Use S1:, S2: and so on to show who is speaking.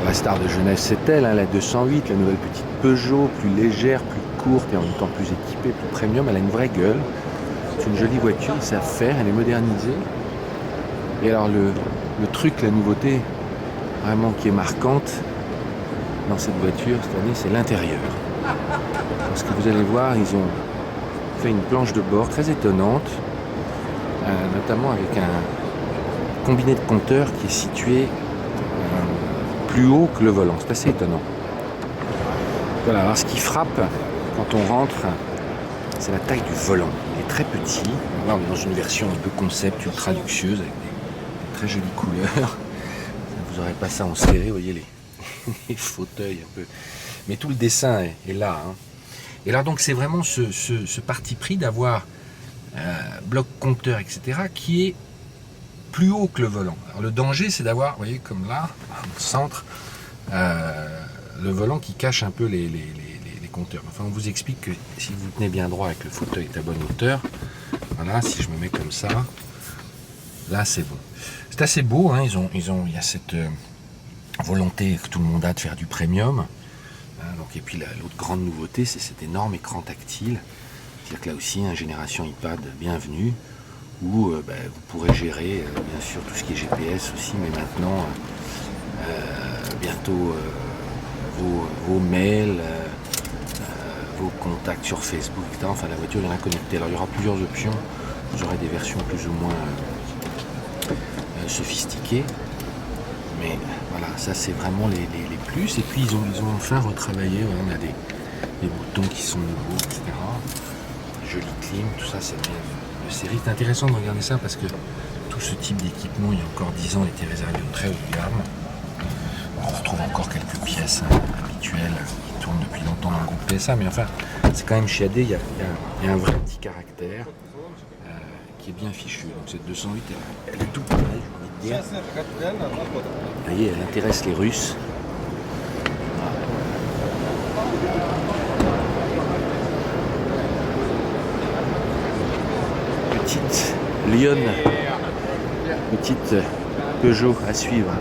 S1: La star de Genève, c'est elle, hein, la 208, la nouvelle petite Peugeot, plus légère, plus courte et en même temps plus équipée, plus premium. Elle a une vraie gueule. C'est une jolie voiture, c'est à faire, elle est modernisée. Et alors le truc, la nouveauté vraiment qui est marquante dans cette voiture cette année, c'est l'intérieur. Parce que vous allez voir, ils ont fait une planche de bord très étonnante, notamment avec un combiné de compteurs qui est situé plus haut que le volant. C'est assez étonnant. Voilà, alors ce qui frappe quand on rentre, c'est la taille du volant. Il est très petit. Là, on est dans une version un peu concept, ultra luxueuse, avec des très jolies couleurs. Vous n'aurez pas ça en serré, vous voyez les fauteuils un peu. Mais tout le dessin est là. Hein. Et alors donc c'est vraiment ce parti pris d'avoir bloc compteur, etc., qui est plus haut que le volant. Alors le danger, c'est d'avoir, vous voyez, comme là, au centre, le volant qui cache un peu les compteurs. Enfin, on vous explique que si vous tenez bien droit avec le fauteuil à bonne hauteur, voilà, si je me mets comme ça, là c'est bon. C'est assez beau, hein, il y a cette volonté que tout le monde a de faire du premium. Donc, et puis l'autre grande nouveauté, c'est cet énorme écran tactile. C'est-à-dire que là aussi, une génération iPad bienvenue, où vous pourrez gérer bien sûr tout ce qui est GPS aussi, mais maintenant bientôt vos mails, vos contacts sur Facebook, etc. Enfin, la voiture est connectée. Alors il y aura plusieurs options. Vous aurez des versions plus ou moins sophistiquées. Mais voilà, ça c'est vraiment les plus. Et puis ils ont enfin retravaillé. Voilà, on a des boutons qui sont nouveaux, etc. Jolie clim, tout ça c'est bien de série. C'est intéressant de regarder ça parce que tout ce type d'équipement, il y a encore 10 ans, était réservé au très haut de gamme. On retrouve encore quelques pièces habituelles qui tournent depuis longtemps dans le groupe PSA, mais enfin, c'est quand même chiadé. Il y a un vrai petit caractère qui est bien fichu. Donc cette 208, elle est tout pareille, j'ai envie de dire. Vous voyez, elle intéresse les Russes. Petite Lyon, petite Peugeot à suivre.